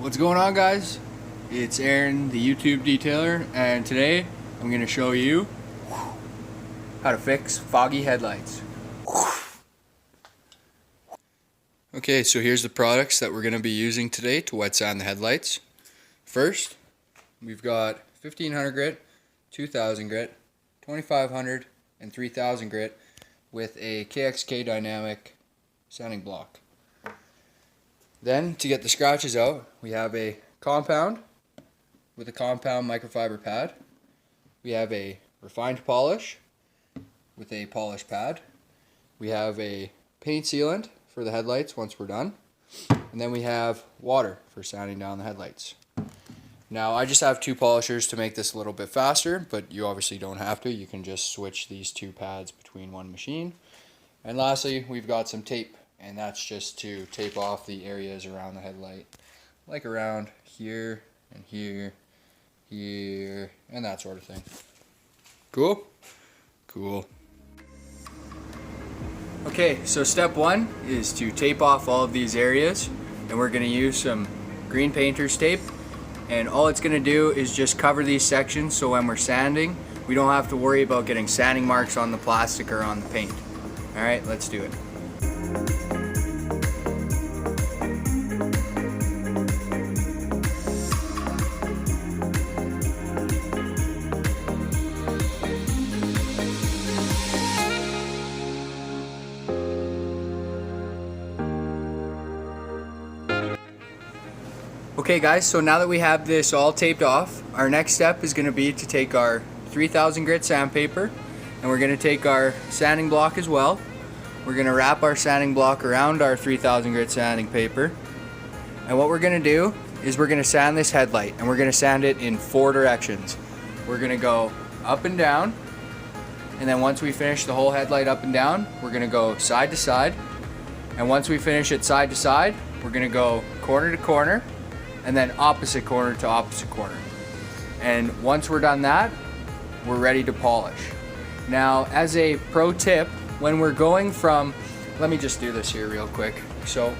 What's going on, guys? It's Aaron, the YouTube detailer, and today I'm going to show you how to fix foggy headlights. Okay, so here's the products that we're going to be using today to wet sand the headlights. First, we've got 1500 grit, 2000 grit, 2500, and 3000 grit with a KXK dynamic sanding block. Then, to get the scratches out, we have a compound with a compound microfiber pad. We have a refined polish with a polish pad. We have a paint sealant for the headlights once we're done. And then we have water for sanding down the headlights. Now, I just have two polishers to make this a little bit faster, but you obviously don't have to. You can just switch these two pads between one machine. And lastly, we've got some tape, and that's just to tape off the areas around the headlight, like around here and here, here, and that sort of thing. Cool? Cool. Okay, so step one is to tape off all of these areas, and we're going to use some green painter's tape, and all it's going to do is just cover these sections so when we're sanding, we don't have to worry about getting sanding marks on the plastic or on the paint. Alright, let's do it. Okay guys, so now that we have this all taped off, our next step is going to be to take our 3000 grit sandpaper, and we're going to take our sanding block as well. We're going to wrap our sanding block around our 3000 grit sanding paper, and what we're going to do is we're going to sand this headlight, and we're going to sand it in 4 directions. We're going to go up and down, and then once we finish the whole headlight up and down, we're going to go side to side, and once we finish it side to side, we're going to go corner to corner, and then opposite corner to opposite corner. And once we're done that, we're ready to polish. Now, as a pro tip, when we're going from, let me just do this here real quick. So,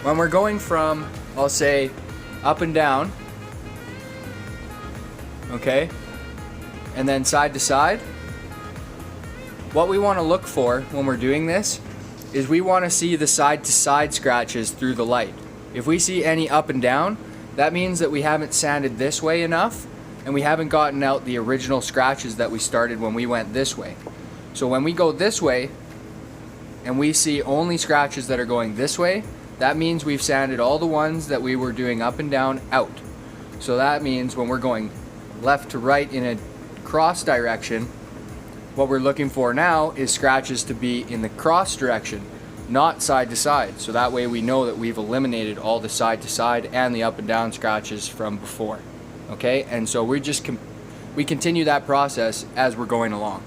when we're going from, I'll say, up and down, okay, and then side to side, what we want to look for when we're doing this is we want to see the side to side scratches through the light. If we see any up and down, that means that we haven't sanded this way enough and we haven't gotten out the original scratches that we started when we went this way. So when we go this way and we see only scratches that are going this way, that means we've sanded all the ones that we were doing up and down out. So that means when we're going left to right in a cross direction, what we're looking for now is scratches to be in the cross direction, not side to side, so that way we know that we've eliminated all the side to side and the up and down scratches from before. Okay, and so we continue that process as we're going along.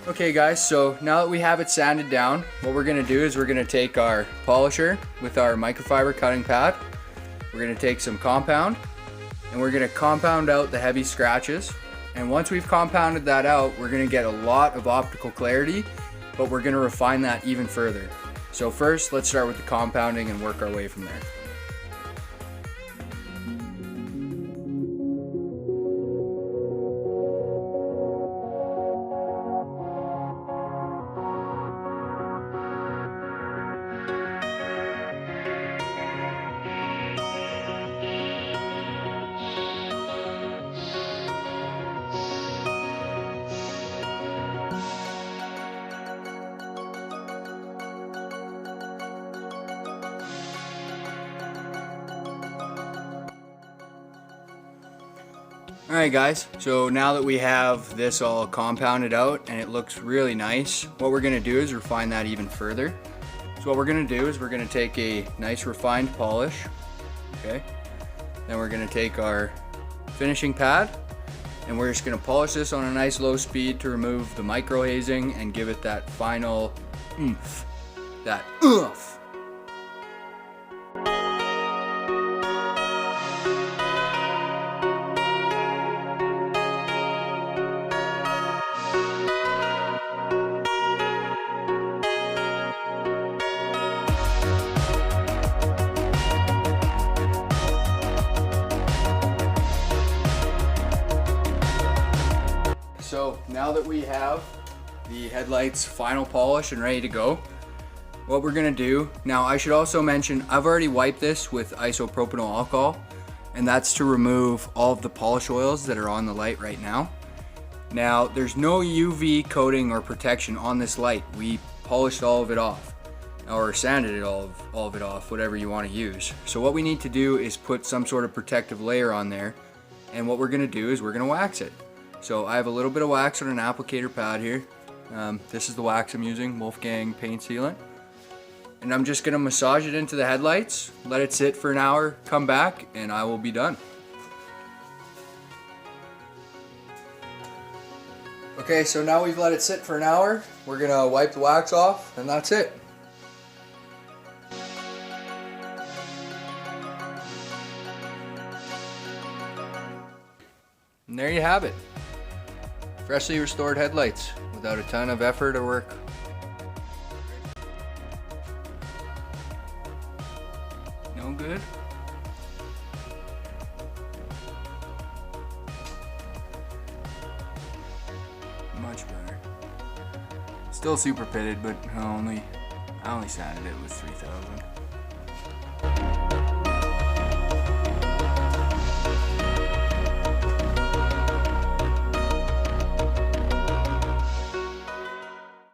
Okay guys, so now that we have it sanded down, what we're going to do is we're going to take our polisher with our microfiber cutting pad. We're going to take some compound, and we're going to compound out the heavy scratches. And once we've compounded that out, we're going to get a lot of optical clarity, but we're going to refine that even further. So first, let's start with the compounding and work our way from there. Alright guys, so now that we have this all compounded out and it looks really nice, what we're going to do is refine that even further. So what we're going to do is we're going to take a nice refined polish, okay? Then we're going to take our finishing pad and we're just going to polish this on a nice low speed to remove the micro hazing and give it that final oomph, that oomph. So now that we have the headlights final polish and ready to go, what we're gonna do, now I should also mention, I've already wiped this with isopropanol alcohol, and that's to remove all of the polish oils that are on the light right now. Now there's no UV coating or protection on this light. We polished all of it off, or sanded it all of it off, whatever you want to use. So what we need to do is put some sort of protective layer on there, and what we're gonna do is we're gonna wax it. So I have a little bit of wax on an applicator pad here. This is the wax I'm using, Wolfgang paint sealant. And I'm just gonna massage it into the headlights, let it sit for an hour, come back, and I will be done. Okay, so now we've let it sit for an hour. We're gonna wipe the wax off, and that's it. And there you have it. Freshly restored headlights without a ton of effort or work. No good? Much better. Still super pitted, but I only sanded it with 3000.